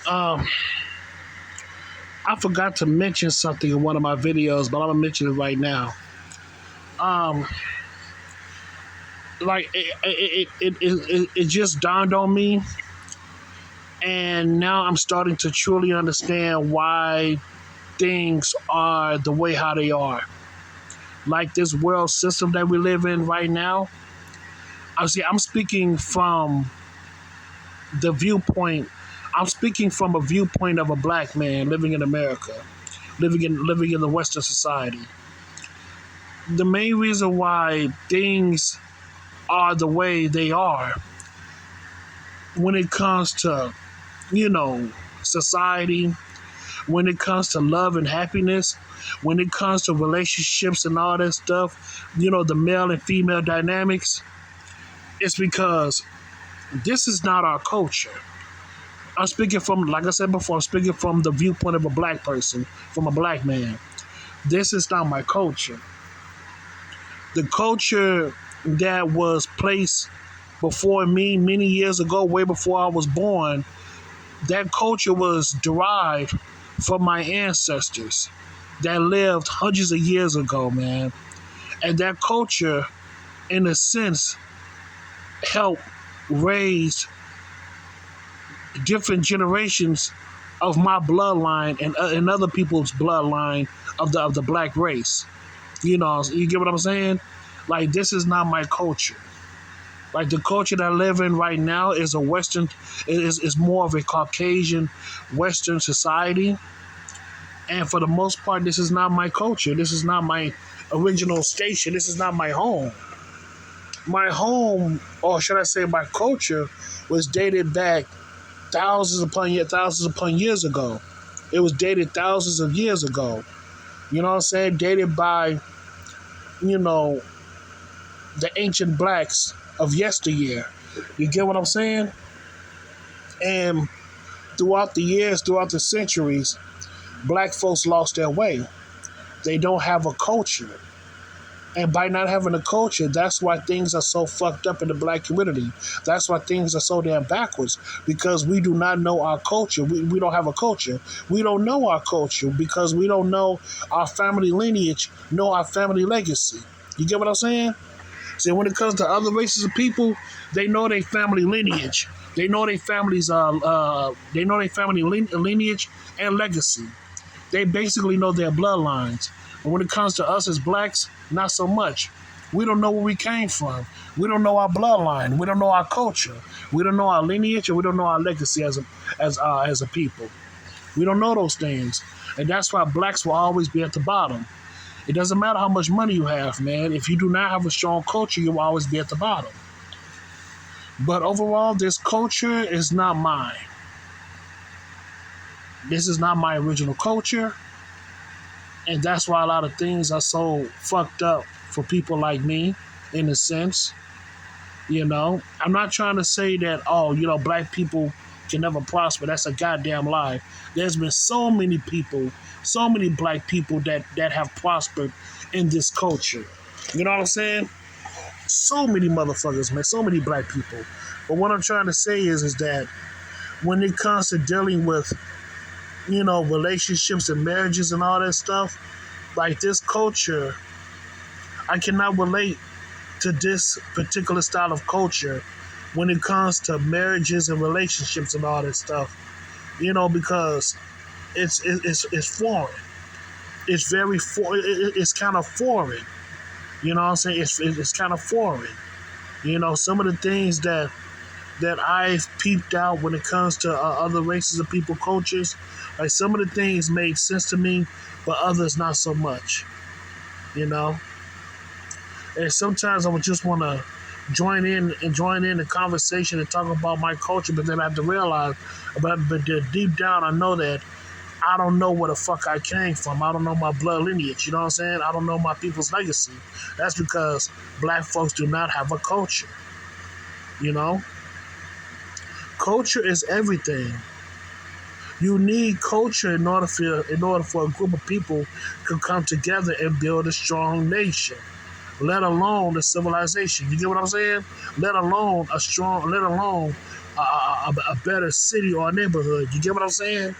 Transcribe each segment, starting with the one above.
Um, I forgot to mention something in one of my videos, but I'm gonna mention it right now. Um, like it just dawned on me, and now I'm starting to truly understand why things are the way how they are. Like this world system that we live in right now. I'm speaking from the viewpoint. I'm speaking from a viewpoint of a black man living in America, living in the Western society. The main reason why things are the way they are when it comes to, you know, society, when it comes to love and happiness, when it comes to relationships and all that stuff, the male and female dynamics, it's because this is not our culture. I'm speaking from, like I said before, I'm speaking from the viewpoint of a black person, from a black man. This is not my culture. The culture that was placed before me many years ago, way before I was born, that culture was derived from my ancestors that lived hundreds of years ago, man. And that culture, in a sense, helped raise different generations of my bloodline and other people's bloodline of the black race. You get what I'm saying? Like, this is not my culture. Like, the culture that I live in right now is a Western, is more of a Caucasian Western society. And for the most part, this is not my culture. This is not my original station. This is not my home. My home, or should I say my culture, was dated back thousands upon years ago. It was dated thousands of years ago. You know what I'm saying? Dated by, you know, the ancient blacks of yesteryear. You get what I'm saying? And throughout the years, throughout the centuries, black folks lost their way. They don't have a culture. And by not having a culture, that's why things are so fucked up in the black community. That's why things are so damn backwards, because we do not know our culture. We don't have a culture. We don't know our culture because we don't know our family lineage, know our family legacy. You get what I'm saying? See, when it comes to other races of people, they know their family lineage. They know their families. They know their family lineage and legacy. They basically know their bloodlines. But when it comes to us as blacks, not so much. We don't know where we came from. We don't know our bloodline. We don't know our culture. We don't know our lineage, and we don't know our legacy as a people. We don't know those things, and that's why blacks will always be at the bottom. It doesn't matter how much money you have, man. If you do not have a strong culture, you will always be at the bottom. But overall, this culture is not mine. This is not my original culture. And that's why a lot of things are so fucked up for people like me, in a sense. I'm not trying to say that, black people can never prosper. That's a goddamn lie. There's been so many people, so many black people that have prospered in this culture. You know what I'm saying? So many motherfuckers, man. So many black people. But what I'm trying to say is that when it comes to dealing with, relationships and marriages and all that stuff, like this culture, I cannot relate to this particular style of culture when it comes to marriages and relationships and all that stuff, because it's foreign. It's very it's kind of foreign. You know what I'm saying? It's kind of foreign. Some of the things that I've peeped out when it comes to other races of people, cultures, like some of the things made sense to me, but others not so much. And sometimes I would just want to join in the conversation and talk about my culture, but then I have to realize, but deep down I know that I don't know where the fuck I came from. I don't know my blood lineage. You know what I'm saying? I don't know my people's legacy. That's because black folks do not have a culture. Culture is everything. You need culture in order for a group of people to come together and build a strong nation. Let alone a civilization. You get what I'm saying? Let alone a better city or neighborhood. You get what I'm saying?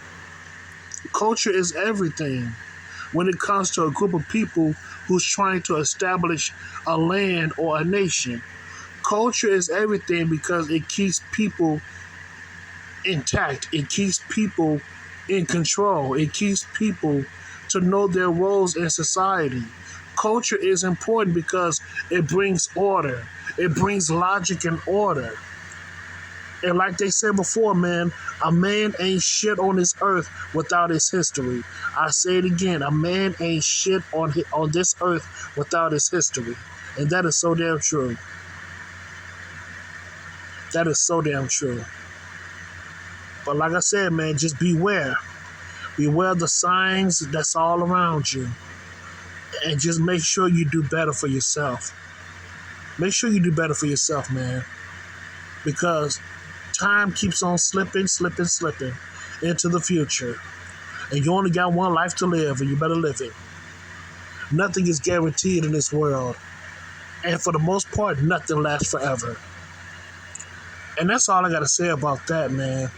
Culture is everything when it comes to a group of people who's trying to establish a land or a nation. Culture is everything because it keeps people intact. It keeps people in control. It keeps people to know their roles in society. Culture is important because it brings order. It brings logic and order. And like they said before, man, a man ain't shit on this earth without his history. I say it again, a man ain't shit on this earth without his history. And that is so damn true. That is so damn true. But like I said, man, just beware. Beware the signs that's all around you. And just make sure you do better for yourself. Make sure you do better for yourself, man. Because time keeps on slipping into the future. And you only got one life to live, and you better live it. Nothing is guaranteed in this world. And for the most part, nothing lasts forever. And that's all I got to say about that, man.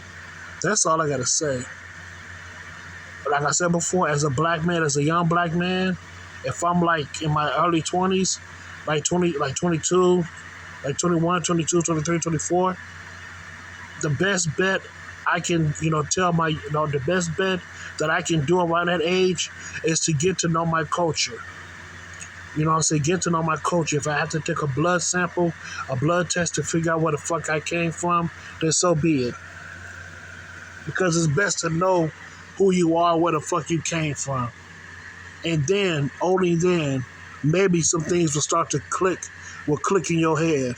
That's all I got to say. But like I said before, as a black man, as a young black man, if I'm like in my early 20s, like 22, like 21, 22, 23, 24, the best bet I can, tell the best bet that I can do around that age is to get to know my culture. You know what I'm saying? Get to know my culture. If I have to take a blood sample, a blood test to figure out where the fuck I came from, then so be it. Because it's best to know who you are, where the fuck you came from. And then, only then, maybe some things will start to click in your head.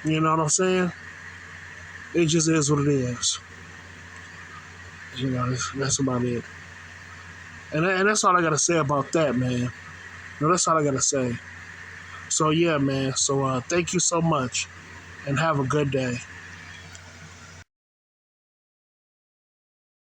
You know what I'm saying? It just is what it is. That's about it. And that's all I got to say about that, man. That's all I got to say. So, yeah, man. So, thank you so much. And have a good day.